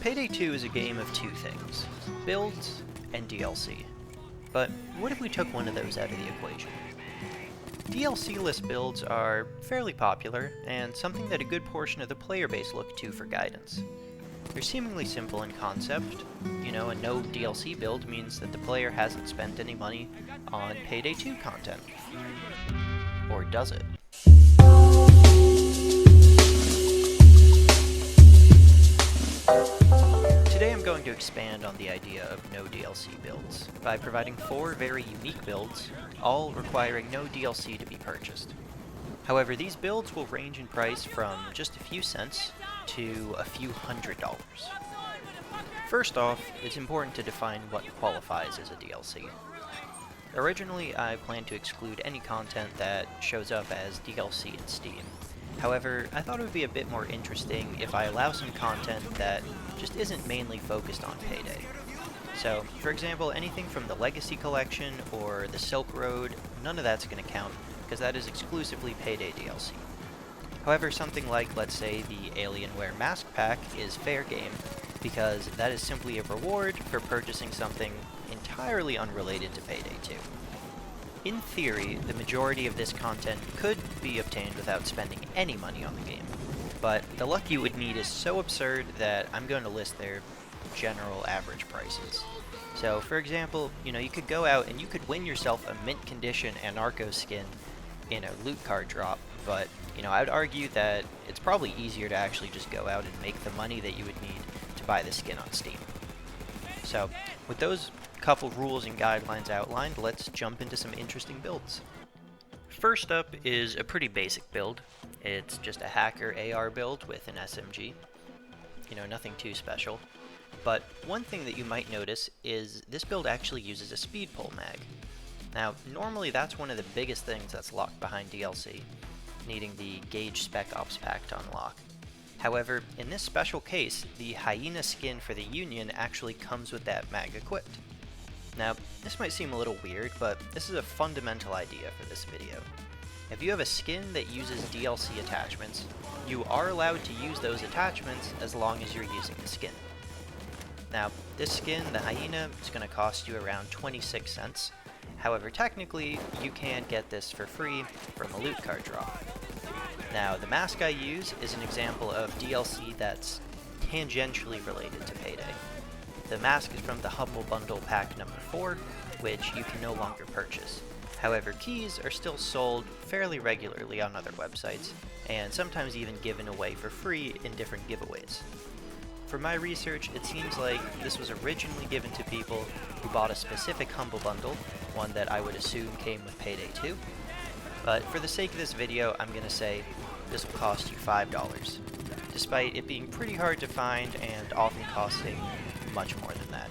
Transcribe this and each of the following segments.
Payday 2 is a game of two things, builds and DLC. But what if we took one of those out of the equation? DLC-less builds are fairly popular, and something that a good portion of the player base look to for guidance. They're seemingly simple in concept. You know, a no DLC build means that the player hasn't spent any money on Payday 2 content. Or does it? Today I'm going to expand on the idea of no DLC builds by providing 4 very unique builds, all requiring no DLC to be purchased. However, these builds will range in price from just a few cents to a few $100s. First off, it's important to define what qualifies as a DLC. Originally, I planned to exclude any content that shows up as DLC in Steam. However, I thought it would be a bit more interesting if I allow some content that just isn't mainly focused on Payday. So, for example, anything from the Legacy Collection or the Silk Road, none of that's going to count, because that is exclusively Payday DLC. However, something like, let's say, the Alienware Mask Pack is fair game, because that is simply a reward for purchasing something entirely unrelated to Payday 2. In theory, the majority of this content could be obtained without spending any money on the game, but the luck you would need is so absurd that I'm going to list their general average prices. So, for example, you could go out and you could win yourself a mint condition Anarcho skin in a loot card drop, but, I would argue that it's probably easier to actually just go out and make the money that you would need to buy the skin on Steam. So, with those couple rules and guidelines outlined, let's jump into some interesting builds. First up is a pretty basic build. It's just a hacker AR build with an SMG. Nothing too special. But one thing that you might notice is this build actually uses a speed pull mag. Now, normally that's one of the biggest things that's locked behind DLC, needing the Gauge Spec Ops pack to unlock. However, in this special case, the Hyena skin for the Union actually comes with that mag equipped. Now, this might seem a little weird, but this is a fundamental idea for this video. If you have a skin that uses DLC attachments, you are allowed to use those attachments as long as you're using the skin. Now, this skin, the Hyena, is going to cost you around 26 cents. However, technically, you can get this for free from a loot card drop. Now, the mask I use is an example of DLC that's tangentially related to Payday. The mask is from the Humble Bundle Pack number 4, which you can no longer purchase. However, keys are still sold fairly regularly on other websites, and sometimes even given away for free in different giveaways. For my research, it seems like this was originally given to people who bought a specific Humble Bundle, one that I would assume came with Payday 2. But for the sake of this video, I'm going to say this will cost you $5, despite it being pretty hard to find and often costing much more than that.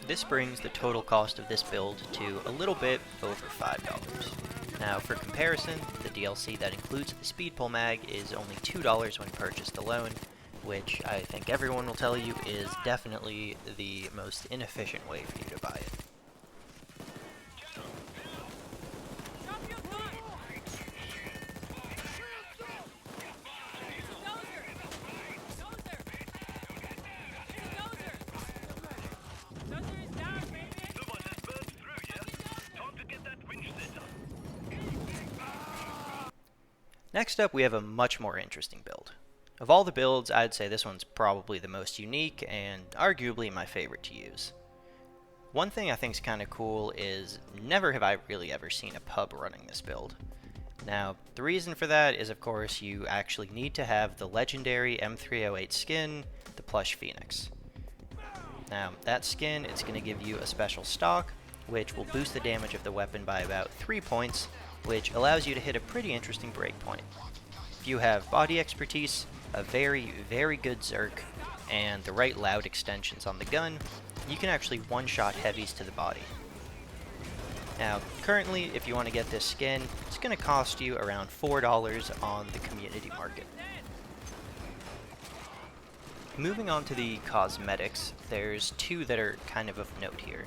This brings the total cost of this build to a little bit over $5. Now, for comparison, the DLC that includes the speed pull mag is only $2 when purchased alone, which I think everyone will tell you is definitely the most inefficient way for you to buy it. Next up, we have a much more interesting build. Of all the builds, I'd say this one's probably the most unique and arguably my favorite to use. One thing I think is kind of cool is never have I really ever seen a pub running this build. Now, the reason for that is, of course, you actually need to have the legendary M308 skin, the Plush Phoenix. Now, that skin, it's going to give you a special stock, which will boost the damage of the weapon by about 3 points, which allows you to hit a pretty interesting breakpoint. If you have body expertise, a very, very good Zerk, and the right loud extensions on the gun, you can actually one-shot heavies to the body. Now, currently, if you want to get this skin, it's going to cost you around $4 on the community market. Moving on to the cosmetics, there's 2 that are kind of note here.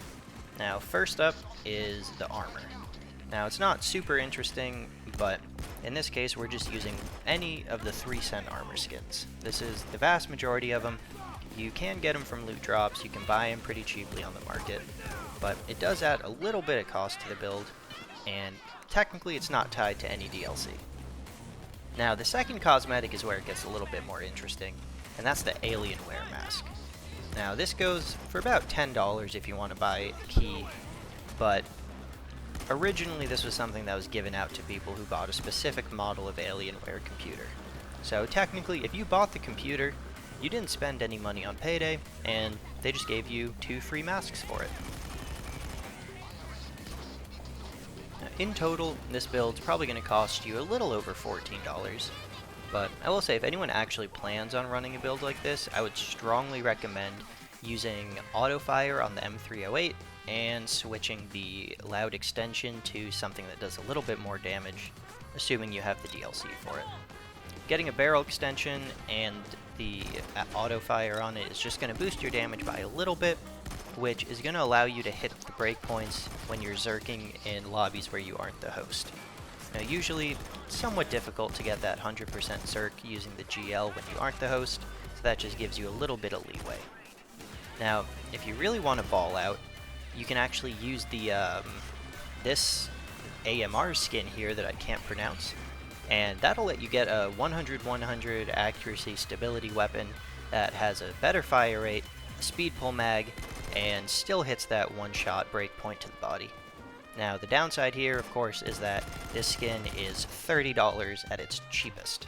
Now, first up is the armor. Now, it's not super interesting, but In this case, we're just using any of the 3-cent armor skins. This is the vast majority of them. You can get them from loot drops, you can buy them pretty cheaply on the market, but it does add a little bit of cost to the build, and technically it's not tied to any DLC. Now, the second cosmetic is where it gets a little bit more interesting, and that's the Alienware mask. Now, this goes for about $10 if you want to buy a key, but originally this was something that was given out to people who bought a specific model of Alienware computer. So technically, if you bought the computer, you didn't spend any money on PayDay, and they just gave you 2 free masks for it. Now, in total, this build's probably going to cost you a little over $14, but I will say if anyone actually plans on running a build like this, I would strongly recommend using autofire on the M308 and switching the loud extension to something that does a little bit more damage, assuming you have the DLC for it. Getting a barrel extension and the autofire on it is just going to boost your damage by a little bit, which is going to allow you to hit the breakpoints when you're zerking in lobbies where you aren't the host. Now, usually it's somewhat difficult to get that 100% zerk using the GL when you aren't the host, so that just gives you a little bit of leeway. Now, if you really want to ball out, you can actually use the this AMR skin here that I can't pronounce, and that'll let you get a 100-100 accuracy stability weapon that has a better fire rate, a speed pull mag, and still hits that one-shot breakpoint to the body. Now, the downside here, of course, is that this skin is $30 at its cheapest.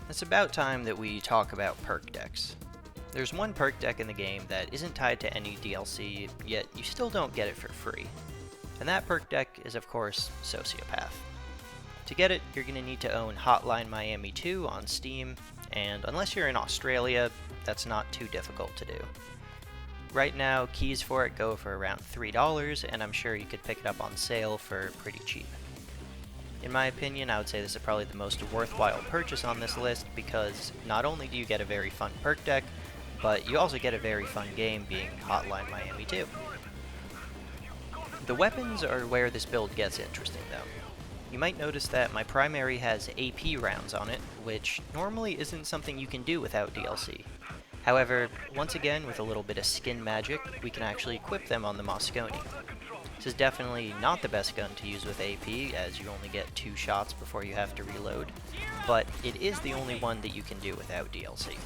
It's about time that we talk about perk decks. There's one perk deck in the game that isn't tied to any DLC, yet you still don't get it for free. And that perk deck is, of course, Sociopath. To get it, you're going to need to own Hotline Miami 2 on Steam, and unless you're in Australia, that's not too difficult to do. Right now, keys for it go for around $3, and I'm sure you could pick it up on sale for pretty cheap. In my opinion, I would say this is probably the most worthwhile purchase on this list because not only do you get a very fun perk deck, but you also get a very fun game being Hotline Miami 2. The weapons are where this build gets interesting though. You might notice that my primary has AP rounds on it, which normally isn't something you can do without DLC. However, once again, with a little bit of skin magic, we can actually equip them on the Mosconi. This is definitely not the best gun to use with AP, as you only get 2 shots before you have to reload, but it is the only one that you can do without DLC.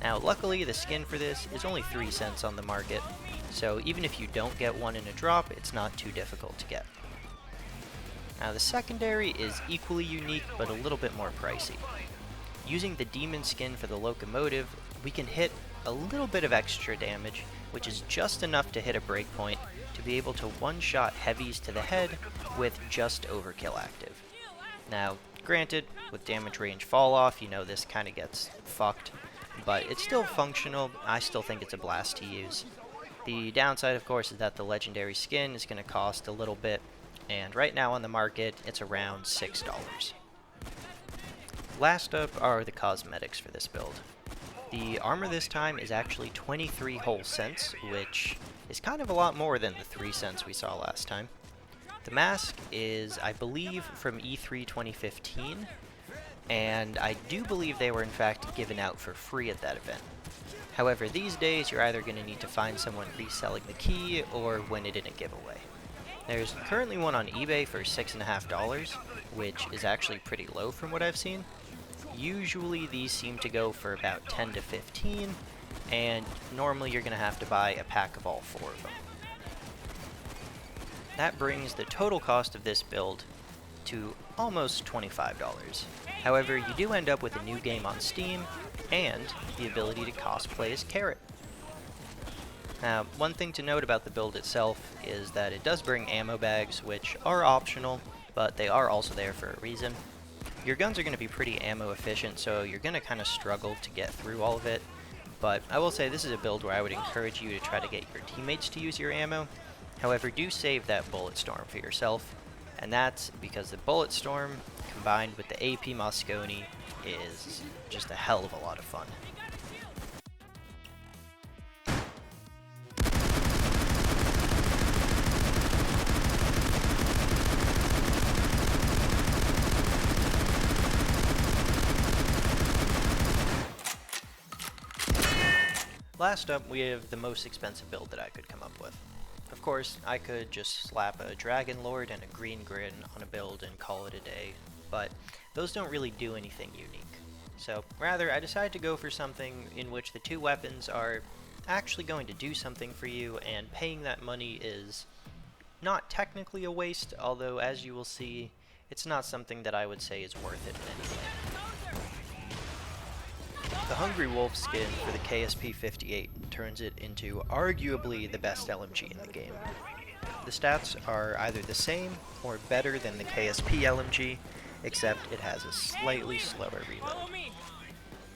Now, luckily, the skin for this is only 3 cents on the market, so even if you don't get one in a drop, it's not too difficult to get. Now, the secondary is equally unique, but a little bit more pricey. Using the demon skin for the locomotive, we can hit a little bit of extra damage, which is just enough to hit a breakpoint to be able to one-shot heavies to the head with just overkill active. Now, granted, with damage range fall off, you know this kind of gets fucked, but it's still functional. I still think it's a blast to use. The downside, of course, is that the legendary skin is going to cost a little bit, and right now on the market, it's around $6. Last up are the cosmetics for this build. The armor this time is actually 23 whole cents, which is kind of a lot more than the 3 cents we saw last time. The mask is, I believe, from E3 2015, and I do believe they were in fact given out for free at that event. However, these days you're either going to need to find someone reselling the key or win it in a giveaway. There's currently one on eBay for $6.50, which is actually pretty low from what I've seen. Usually these seem to go for about 10 to 15, and normally you're going to have to buy a pack of all 4 of them. That brings the total cost of this build to almost $25. However, you do end up with a new game on Steam, and the ability to cosplay as Carrot. Now, one thing to note about the build itself is that it does bring ammo bags, which are optional, but they are also there for a reason. Your guns are going to be pretty ammo efficient, so you're going to kind of struggle to get through all of it, but I will say this is a build where I would encourage you to try to get your teammates to use your ammo. However, do save that Bullet Storm for yourself, and that's because the Bullet Storm combined with the AP Mosconi is just a hell of a lot of fun. Last up, we have the most expensive build that I could come up with. Of course, I could just slap a Dragon Lord and a Green Grin on a build and call it a day, but those don't really do anything unique. So rather, I decided to go for something in which the two weapons are actually going to do something for you, and paying that money is not technically a waste, although as you will see, it's not something that I would say is worth it in any way. The Hungry Wolf skin for the KSP-58 turns it into arguably the best LMG in the game. The stats are either the same or better than the KSP LMG, except it has a slightly slower reload.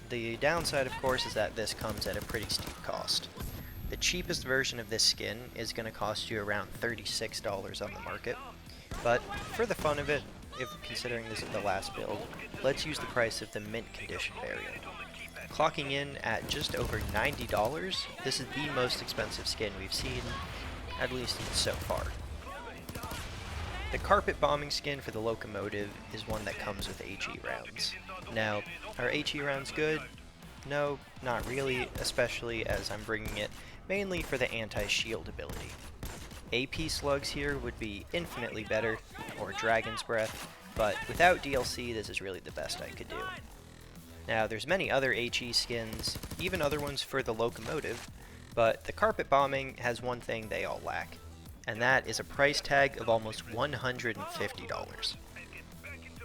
The downside, of course, is that this comes at a pretty steep cost. The cheapest version of this skin is going to cost you around $36 on the market, but for the fun of it, if considering this is the last build, let's use the price of the mint condition variant. Clocking in at just over $90, this is the most expensive skin we've seen, at least so far. The carpet bombing skin for the locomotive is one that comes with HE rounds. Now, are HE rounds good? No, not really, especially as I'm bringing it mainly for the anti-shield ability. AP slugs here would be infinitely better, or Dragon's Breath, but without DLC this is really the best I could do. Now, there's many other HE skins, even other ones for the locomotive, but the carpet bombing has one thing they all lack, and that is a price tag of almost $150.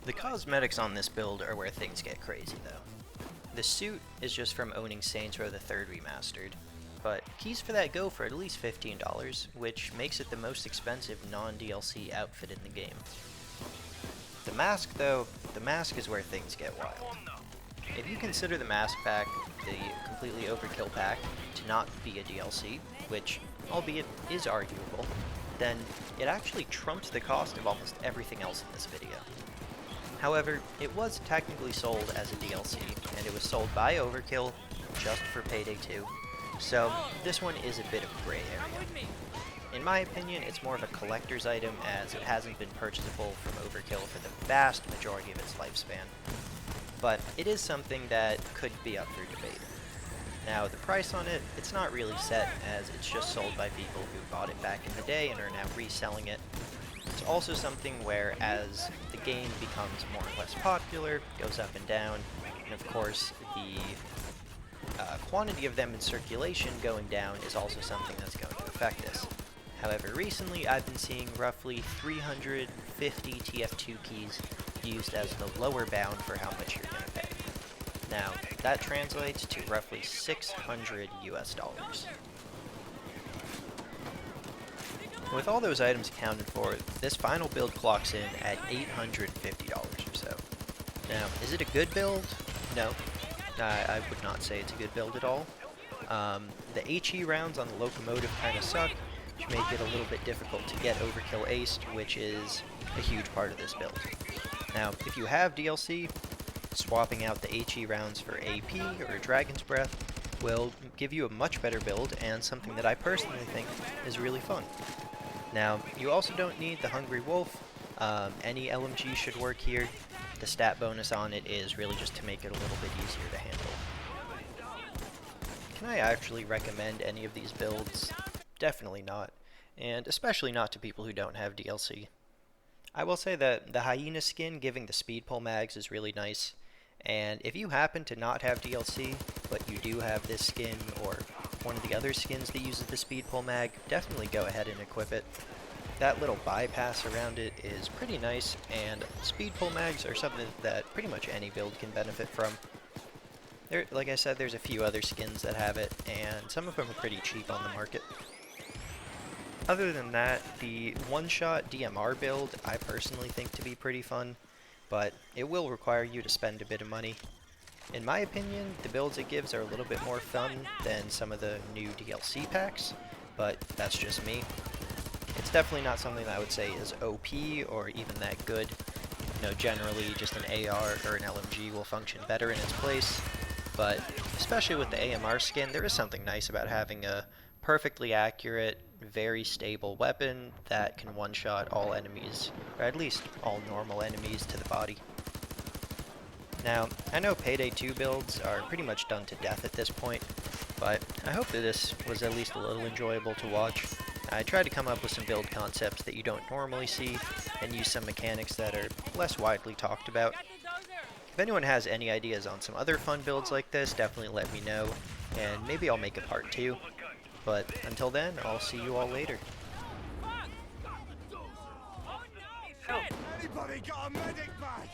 The cosmetics on this build are where things get crazy though. The suit is just from owning Saints Row the 3rd Remastered, but keys for that go for at least $15, which makes it the most expensive non-DLC outfit in the game. The mask though, the mask is where things get wild. If you consider the mask pack, the completely overkill pack, to not be a DLC, which, albeit is arguable, then it actually trumps the cost of almost everything else in this video. However, it was technically sold as a DLC, and it was sold by Overkill just for PayDay 2, so this one is a bit of a gray area. In my opinion, it's more of a collector's item as it hasn't been purchasable from Overkill for the vast majority of its lifespan. But it is something that could be up for debate. Now, the price on it, it's not really set, as it's just sold by people who bought it back in the day and are now reselling it. It's also something where, as the game becomes more or less popular, goes up and down, and of course, the quantity of them in circulation going down is also something that's going to affect this. However, recently I've been seeing roughly 350 TF2 keys used as the lower bound for how much you're going to pay. Now, that translates to roughly $600 US. With all those items accounted for, this final build clocks in at $850 or so. Now, is it a good build? No. I would not say it's a good build at all. The HE rounds on the locomotive kind of suck, which make it a little bit difficult to get Overkill aced, which is a huge part of this build. Now, if you have DLC, swapping out the HE rounds for AP or Dragon's Breath will give you a much better build, and something that I personally think is really fun. Now, you also don't need the Hungry Wolf. Any LMG should work here. The stat bonus on it is really just to make it a little bit easier to handle. Can I actually recommend any of these builds? Definitely not, and especially not to people who don't have DLC. I will say that the Hyena skin giving the speed pull mags is really nice, and if you happen to not have DLC, but you do have this skin or one of the other skins that uses the speed pull mag, definitely go ahead and equip it. That little bypass around it is pretty nice, and speed pull mags are something that pretty much any build can benefit from. Like I said, there's a few other skins that have it, and some of them are pretty cheap on the market. Other than that, the one-shot DMR build I personally think to be pretty fun, but it will require you to spend a bit of money. In my opinion, the builds it gives are a little bit more fun than some of the new DLC packs, but that's just me. It's definitely not something that I would say is OP or even that good. You know, generally just an AR or an LMG will function better in its place, but especially with the AMR skin, there is something nice about having a perfectly accurate, very stable weapon that can one-shot all enemies, or at least all normal enemies, to the body. Now, I know Payday 2 builds are pretty much done to death at this point, but I hope that this was at least a little enjoyable to watch. I tried to come up with some build concepts that you don't normally see, and use some mechanics that are less widely talked about. If anyone has any ideas on some other fun builds like this, definitely let me know, and maybe I'll make a part 2. But until then, I'll see you all later. Anybody got a medic bag?